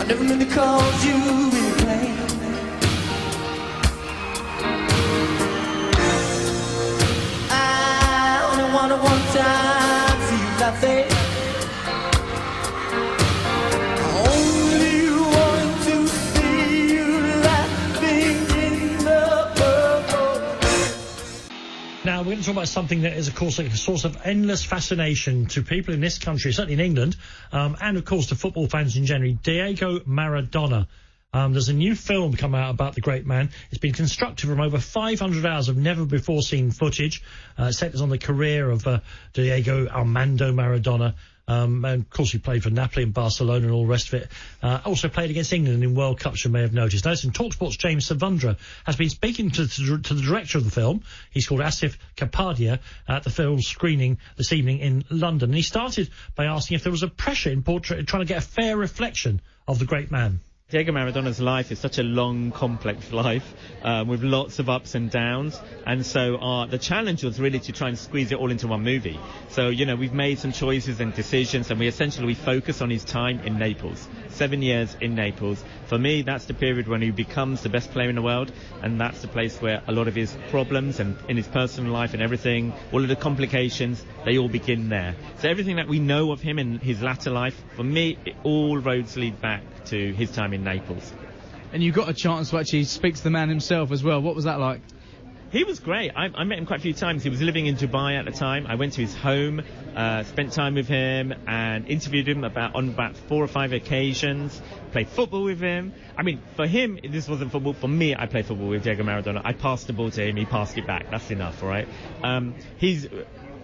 never meant to cause you any pain. I only wanted one time to see you laughing. Only wanted to see you laughing in the purple. Now, we're going to talk about something that is, of course, a source of endless fascination to people in this country, certainly in England, and, of course, to football fans in general, Diego Maradona. There's a new film come out about the great man. It's been constructed from over 500 hours of never-before-seen footage. Centres on the career of Diego Armando Maradona. And, of course, he played for Napoli and Barcelona and all the rest of it. Also played against England in World Cups, you may have noticed. Now, listen, talkSPORT's James Savundra has been speaking to the director of the film. He's called Asif Kapadia at the film screening this evening in London. And he started by asking if there was a pressure in trying to get a fair reflection of the great man. Diego Maradona's life is such a long, complex life with lots of ups and downs, and so the challenge was really to try and squeeze it all into one movie. So, you know, we've made some choices and decisions, and we focus on his time in Naples. 7 years in Naples. For me, that's the period when he becomes the best player in the world, and that's the place where a lot of his problems and in his personal life and everything, all of the complications, they all begin there. So everything that we know of him in his latter life, for me, all roads lead back to his time in Naples. And you got a chance to actually speak to the man himself as well. What was that like? He was great. I met him quite a few times. He was living in Dubai at the time. I went to his home, spent time with him and interviewed him on about 4 or 5 occasions, played football with him. I mean, for him, this wasn't football. For me, I played football with Diego Maradona. I passed the ball to him, he passed it back. That's enough, all right? He's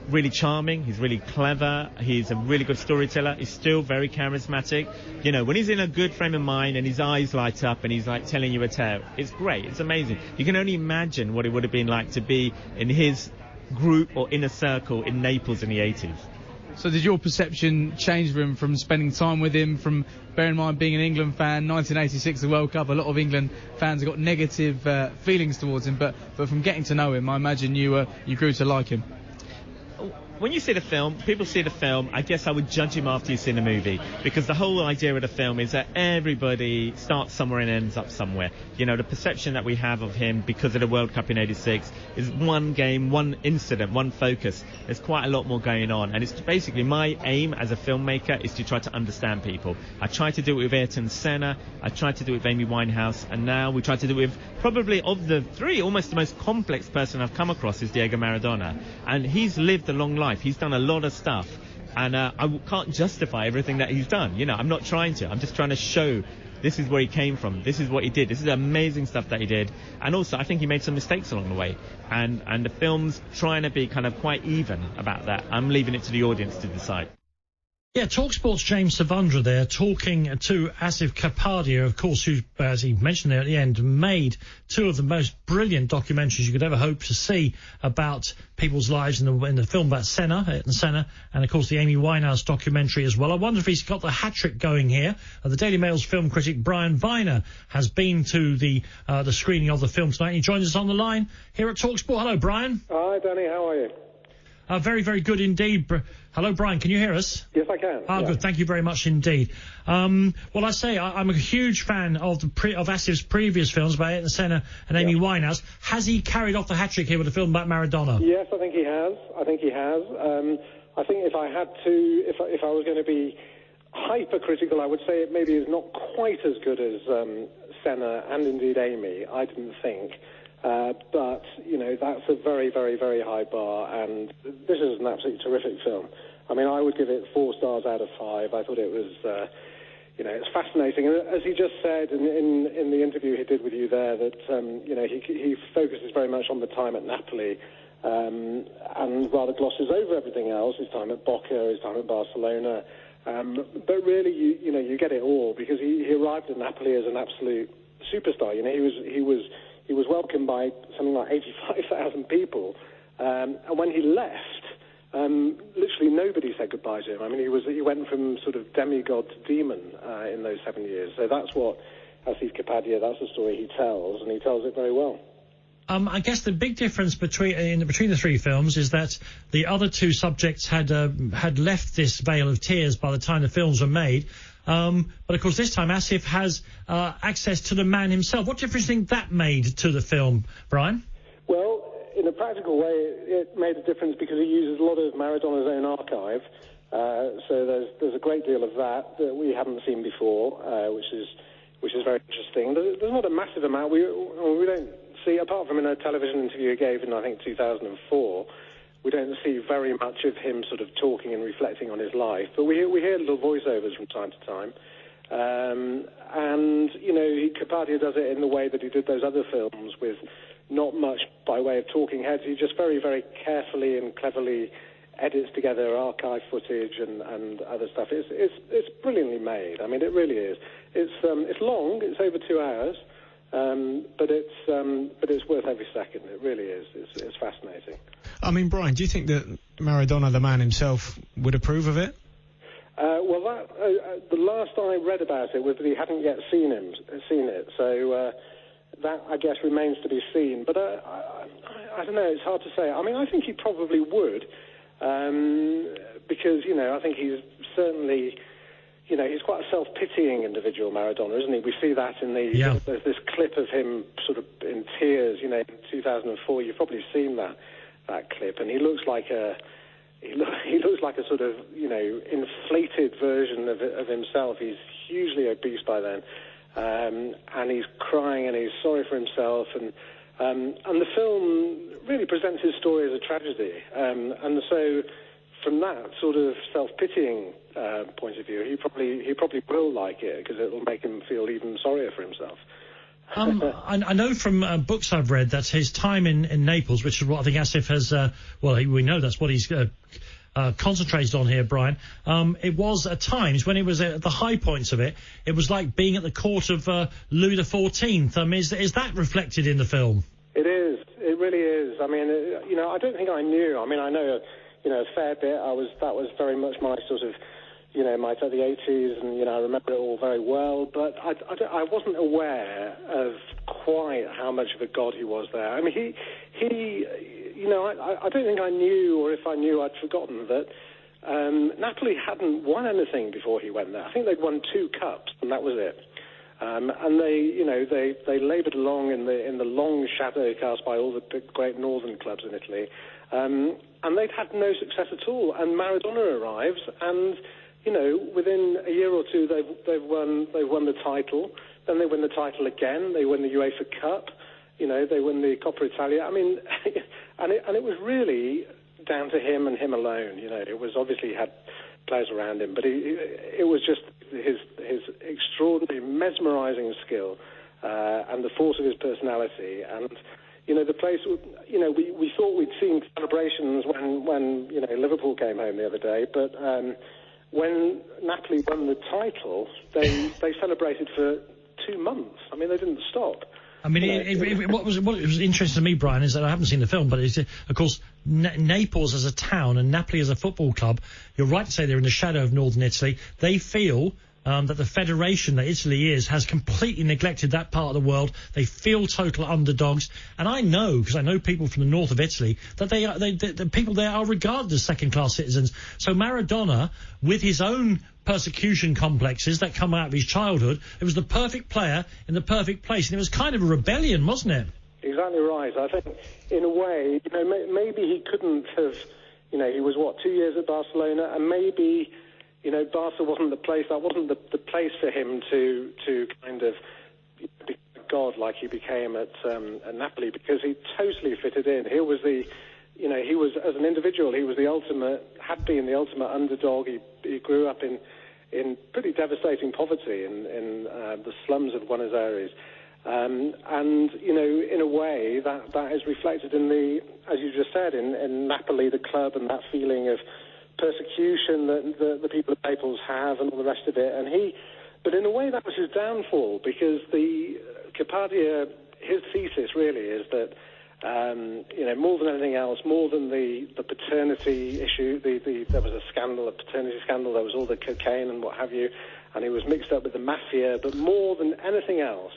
really charming, he's really clever, he's a really good storyteller, he's still very charismatic. You know, when he's in a good frame of mind and his eyes light up and he's like telling you a tale, it's great, it's amazing. You can only imagine what it would have been like to be in his group or inner circle in Naples in the 80s. So did your perception change for him from spending time with him, from, bear in mind, being an England fan, 1986, the World Cup, a lot of England fans have got negative feelings towards him, but from getting to know him, I imagine you grew to like him. When you see the film, people see the film, I guess I would judge him after you've seen the movie, because the whole idea of the film is that everybody starts somewhere and ends up somewhere. You know, the perception that we have of him because of the World Cup in '86 is one game, one incident, one focus. There's quite a lot more going on, and it's basically my aim as a filmmaker is to try to understand people. I tried to do it with Ayrton Senna, I tried to do it with Amy Winehouse, and now we try to do it with, probably of the three, almost the most complex person I've come across is Diego Maradona. And he's lived a long life. He's done a lot of stuff, and I can't justify everything that he's done. You know, I'm not trying to. I'm just trying to show this is where he came from. This is what he did. This is amazing stuff that he did. And also, I think he made some mistakes along the way. And the film's trying to be kind of quite even about that. I'm leaving it to the audience to decide. Yeah, talkSPORT's James Savundra there talking to Asif Kapadia, of course, who, as he mentioned there at the end, made 2 of the most brilliant documentaries you could ever hope to see about people's lives in the film about Senna, and, of course, the Amy Winehouse documentary as well. I wonder if he's got the hat-trick going here. The Daily Mail's film critic Brian Viner has been to the screening of the film tonight. He joins us on the line here at talkSPORT. Hello, Brian. Hi, Danny. How are you? Very, very good indeed. Hello, Brian. Can you hear us? Yes, I can. Yeah. Good. Thank you very much indeed. Well, I say I'm a huge fan of Asif's previous films about Ayrton Senna and Amy Winehouse. Has he carried off the hat-trick here with a film about Maradona? Yes, I think he has. I think if I had to, if I was going to be hypercritical, I would say it maybe is not quite as good as Senna and indeed Amy, I didn't think. But, you know, that's a very, very, very high bar, and this is an absolutely terrific film. I mean, I would give it 4 stars out of 5. I thought it was, you know, it's fascinating. And as he just said in the interview he did with you there, that, you know, he focuses very much on the time at Napoli and rather glosses over everything else, his time at Boca, his time at Barcelona. But really, you know, you get it all, because he arrived at Napoli as an absolute superstar. You know, he was welcomed by something like 85,000 people, and when he left, literally nobody said goodbye to him. I mean, he went from sort of demigod to demon in those 7 years. So that's what Asif Kapadia, that's the story he tells, and he tells it very well. I guess the big difference between the three films is that the other two subjects had left this vale of tears by the time the films were made. But of course, this time Asif has access to the man himself. What difference do you think that made to the film, Brian? Well, in a practical way, it made a difference because he uses a lot of Maradona's own archive. So there's a great deal of that we haven't seen before, which is very interesting. There's not a massive amount. We don't see, apart from in a television interview he gave in, I think, 2004, we don't see very much of him sort of talking and reflecting on his life. But we hear little voiceovers from time to time. And, you know, Kapadia does it in the way that he did those other films, with not much by way of talking heads. He just very, very carefully and cleverly edits together archive footage and other stuff. It's brilliantly made. I mean, it really is. It's long. It's over 2 hours, but it's worth every second. It really is. It's fascinating. I mean, Brian, do you think that Maradona, the man himself, would approve of it? Well, the last I read about it was that he hadn't yet seen it. So that, I guess, remains to be seen. But I don't know. It's hard to say. I mean, I think he probably would. Because, you know, I think he's certainly, you know, he's quite a self-pitying individual, Maradona, isn't he? We see that in there's this clip of him sort of in tears, you know, in 2004. You've probably seen that clip, and he looks like a sort of, you know, inflated version of himself. He's hugely obese by then, and he's crying and he's sorry for himself, and the film really presents his story as a tragedy. And so, from that sort of self-pitying point of view, he probably will like it, because it'll make him feel even sorrier for himself. I know from books I've read that his time in Naples, which is what I think Asif has, we know that's what he's concentrated on here, Brian. It was at times, when it was at the high points of it, it was like being at the court of Louis XIV. Is that reflected in the film? It is. It really is. I mean, you know, I don't think I knew. I mean, I know, you know, a fair bit. That was very much my sort of, you know, the 80s, and, you know, I remember it all very well. But I wasn't aware of quite how much of a god he was there. I mean, he you know, I don't think I knew, or if I knew, I'd forgotten that Napoli hadn't won anything before he went there. I think they'd won 2 cups, and that was it. And they laboured along in the long shadow cast by all the big, great northern clubs in Italy, and they'd had no success at all. And Maradona arrives, and, you know, within a year or two, they've won the title. Then they win the title again. They win the UEFA Cup. You know, they win the Coppa Italia. I mean, and it was really down to him and him alone. You know, it was obviously he had players around him, but it was just his extraordinary, mesmerising skill and the force of his personality. And, you know, the place, you know, we thought we'd seen celebrations when you know, Liverpool came home the other day, but when Napoli won the title, they celebrated for 2 months. I mean, they didn't stop. I mean, what was interesting to me, Brian, is that I haven't seen the film, but it's, of course, Naples as a town and Napoli as a football club, you're right to say they're in the shadow of northern Italy. They feel that the federation that Italy has completely neglected that part of the world. They feel total underdogs. And I know, because I know people from the north of Italy, that the people there are regarded as second-class citizens. So Maradona, with his own persecution complexes that come out of his childhood, it was the perfect player in the perfect place. And it was kind of a rebellion, wasn't it? Exactly right. I think, in a way, you know, maybe he couldn't have, you know, he was, 2 years at Barcelona, and maybe, you know, Barca wasn't the place, that wasn't the place for him to kind of be a god like he became at Napoli, because he totally fitted in. He was you know, he was, as an individual, he was had been the ultimate underdog. He grew up in pretty devastating poverty in the slums of Buenos Aires. And, you know, in a way, that is reflected in as you just said, in Napoli, the club, and that feeling of persecution that the people of Naples have, and all the rest of it. But in a way, that was his downfall, because the Kapadia, his thesis really is that, you know, more than anything else, more than the paternity issue, there was a scandal, a paternity scandal, there was all the cocaine and what have you, and he was mixed up with the mafia, but more than anything else,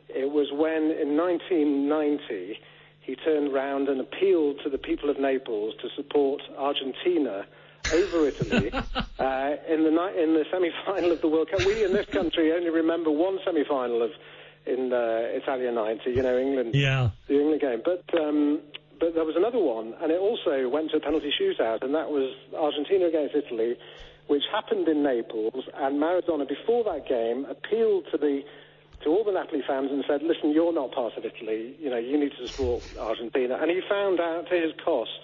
it was when, in 1990, he turned round and appealed to the people of Naples to support Argentina over Italy in the semi-final of the World Cup. We in this country only remember one semi-final in Italia 90, England, the England game. But there was another one, and it also went to a penalty shootout, and that was Argentina against Italy, which happened in Naples. And Maradona, before that game, appealed to all the Napoli fans and said, "Listen, you're not part of Italy. You need to support Argentina." And he found out, to his cost,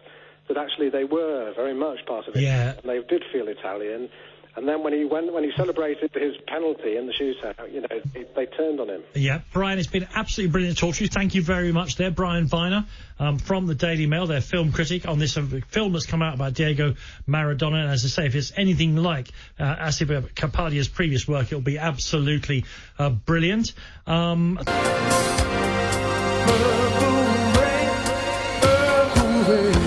that actually they were very much part of it, and they did feel Italian. And then when he celebrated his penalty in the shootout, they turned on him. Yeah, Brian, it's been absolutely brilliant to talk to you. Thank you very much there, Brian Viner, from the Daily Mail, their film critic on this film that's come out about Diego Maradona. And as I say, if it's anything like Asif Kapadia's previous work, it'll be absolutely brilliant. Purple rain, purple rain.